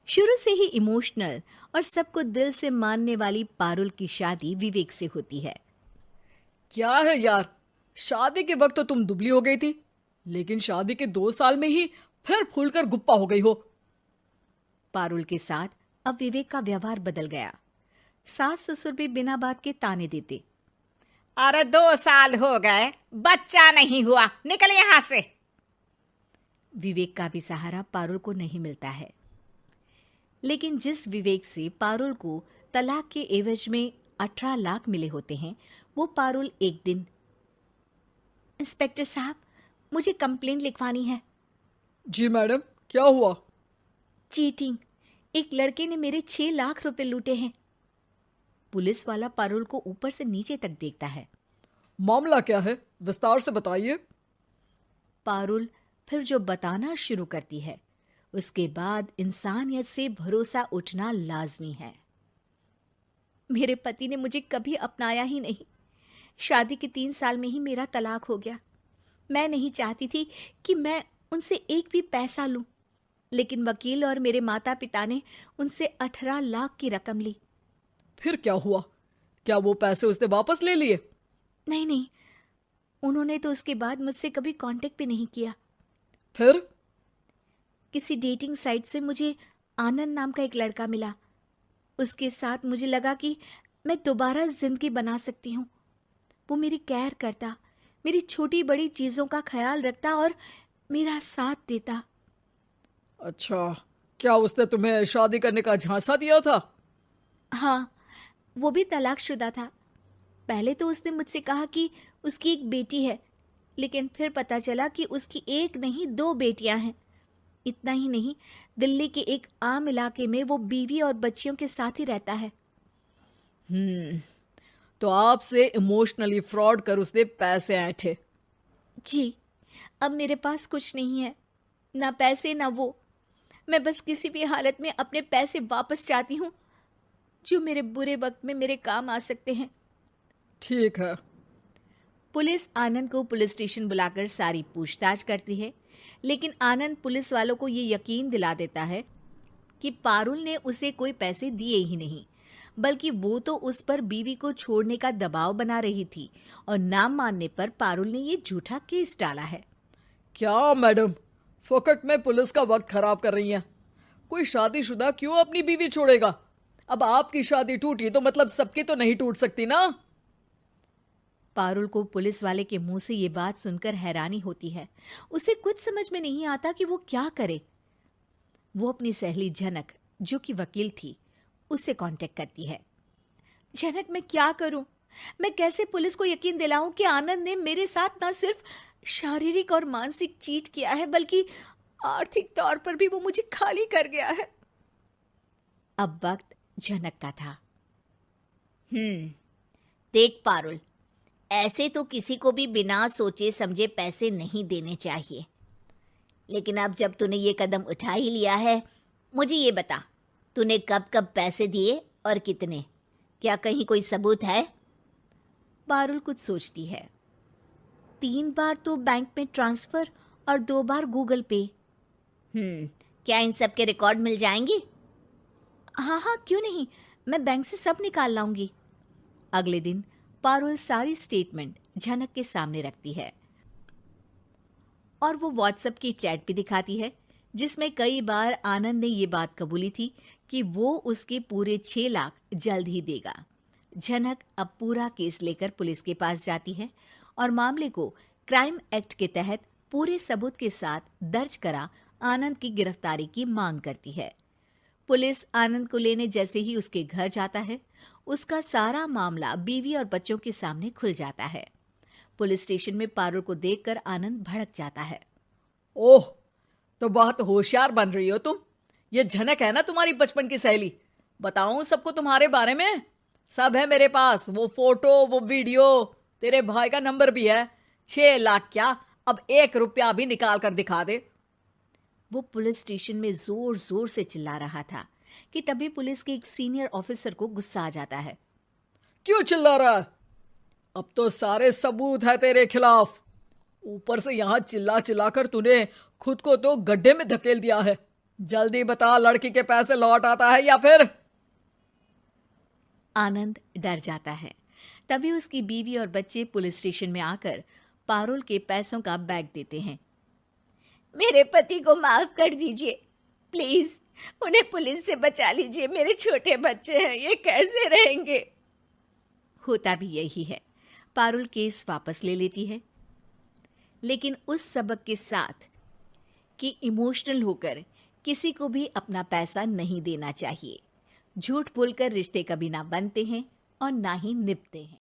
शुरू से ही इमोशनल और सबको दिल से मानने वाली पारुल की शादी विवेक से होती है। क्या है यार, शादी के वक्त तो तुम दुबली हो गई थी, लेकिन शादी के 2 साल में ही फिर फूलकर गुप्पा हो गई हो। पारुल के साथ अब विवेक का व्यवहार बदल गया। सास ससुर भी बिना बात के ताने देते। अरे 2 साल हो गए, बच्चा नहीं हुआ, निकल यहाँ से। विवेक का भी सहारा पारुल को नहीं मिलता है। लेकिन जिस विवेक से पारुल को तलाक के एवज में 18 लाख मिले होते हैं, वो पारुल एक दिन, इंस्पेक्टर साहब, मुझे कंप्लेंट लिखवानी है। जी मैडम, क्या हुआ? चीटिंग, एक लड़के ने मेरे 6 लाख रुपए लूटे हैं। पुलिस वाला पारुल को ऊपर से नीचे तक देखता है। मामला क्या है, विस्तार से बताइए। पारुल फिर जो बताना शुरू करती है, उसके बाद इंसानियत से भरोसा उठना लाजमी है। मेरे पति ने मुझे कभी अपनाया ही नहीं। शादी के 3 साल में ही मेरा तलाक हो गया। मैं नहीं चाहती थी कि मैं उनसे एक भी पैसा लूं, लेकिन वकील और मेरे माता पिता ने उनसे 18 लाख की रकम ली। फिर क्या हुआ? क्या वो पैसे उसने वापस ले लिए? नहीं, उन्होंने तो उसके बाद मुझसे कभी कांटेक्ट भी नहीं किया। फिर? किसी डेटिंग साइट से मुझे आनंद नाम का एक लड़का मिला। उसके साथ मुझे लगा कि मैं दोबारा जिंदगी बना सकती हूँ। वो मेरी केयर करता, मेरी छोटी बड़ी चीजों का ख्याल रखता और मेरा साथ देता। अच्छा, क्या उसने तुम्हें शादी करने का झांसा दिया था? हाँ, वो भी तलाकशुदा था। पहले तो उसने मुझसे कहा कि उसकी एक बेटी है, लेकिन फिर पता चला कि उसकी एक नहीं 2 बेटियां हैं। इतना ही नहीं, दिल्ली के एक आम इलाके में वो बीवी और बच्चियों के साथ ही रहता है। तो आपसे इमोशनली फ्रॉड कर उसने पैसे ऐंठे। जी, अब मेरे पास कुछ नहीं है, ना पैसे ना वो। मैं बस किसी भी हालत में अपने पैसे वापस चाहती हूँ, जो मेरे बुरे वक्त में मेरे काम आ सकते हैं। ठीक है। पुलिस आनंद को पुलिस स्टेशन बुलाकर सारी पूछताछ करती है, लेकिन आनंद पुलिस वालों को ये यकीन दिला देता है कि पारुल ने उसे कोई पैसे दिए ही नहीं, बल्कि वो तो उस पर बीवी को छोड़ने का दबाव बना रही थी और ना मानने पर पारुल ने ये झूठा केस डाला है। क्या मैडम, फोकट में पुलिस का वक्त खराब कर रही हैं? कोई शादीशुदा क्यों अपनी बीवी छोड़ेगा? अब आपकी शादी टूटी तो मतलब सबकी तो नहीं टूट सकती ना। पारुल को पुलिस वाले के मुंह से ये बात सुनकर हैरानी होती है। उसे कुछ समझ में नहीं आता कि वो क्या करे। वो अपनी सहेली झनक, जो कि वकील थी, उससे कांटेक्ट करती है। झनक, मैं क्या करूं? मैं कैसे पुलिस को यकीन दिलाऊं कि आनंद ने मेरे साथ न सिर्फ शारीरिक और मानसिक चीट किया है, बल्कि आर्थिक तौर पर भी वो मुझे खाली कर गया है। अब वक्त झनक का था। देख पारुल, ऐसे तो किसी को भी बिना सोचे समझे पैसे नहीं देने चाहिए, लेकिन अब जब तूने ये कदम उठा ही लिया है, मुझे ये बता, तूने कब कब पैसे दिए और कितने? क्या कहीं कोई सबूत है? पारुल कुछ सोचती है। 3 बार तो बैंक में ट्रांसफर और 2 बार गूगल पे। क्या इन सब के रिकॉर्ड मिल जाएंगे? हाँ, क्यों नहीं, मैं बैंक से सब निकाल लाऊंगी। अगले दिन पारुल सारी स्टेटमेंट झनक के सामने रखती है और वो व्हाट्सएप की चैट भी दिखाती है, जिसमें कई बार आनंद ने ये बात कबूली थी कि वो उसके पूरे 6 लाख जल्द ही देगा। झनक अब पूरा केस लेकर पुलिस के पास जाती है और मामले को क्राइम एक्ट के तहत पूरे सबूत के साथ दर्ज करा आनंद की गिरफ्तारी की मांग करती है। पुलिस आनंद को लेने जैसे ही उसके घर जाता है, उसका सारा मामला बीवी और बच्चों के सामने खुल जाता है। पुलिस स्टेशन में पारुल को देखकर आनंद भड़क जाता है। ओह, तो बहुत होशियार बन रही हो तुम। ये झनक है ना तुम्हारी बचपन की सहेली? बताऊं सबको तुम्हारे बारे में? सब है मेरे पास, वो फोटो, वो वीडियो, तेरे भाई का नंबर भी है। 6 लाख क्या, अब 1 रुपया भी निकाल कर दिखा दे। वो पुलिस स्टेशन में जोर जोर से चिल्ला रहा था कि तभी पुलिस के एक सीनियर ऑफिसर को गुस्सा आ जाता है। क्यों चिल्ला रहा है? अब तो सारे सबूत है तेरे खिलाफ। ऊपर से यहां चिल्ला चिल्ला कर तूने खुद को तो गड्ढे में धकेल दिया है। जल्दी बता, लड़की के पैसे लौट आता है या फिर? आनंद डर जाता है। तभी उसकी बीवी और बच्चे पुलिस स्टेशन में आकर पारुल के पैसों का बैग देते हैं। मेरे पति को माफ कर दीजिए, प्लीज उन्हें पुलिस से बचा लीजिए। मेरे छोटे बच्चे हैं, ये कैसे रहेंगे? होता भी यही है। पारुल केस वापस ले लेती है, लेकिन उस सबक के साथ कि इमोशनल होकर किसी को भी अपना पैसा नहीं देना चाहिए। झूठ बोलकर रिश्ते कभी ना बनते हैं और ना ही निभते हैं।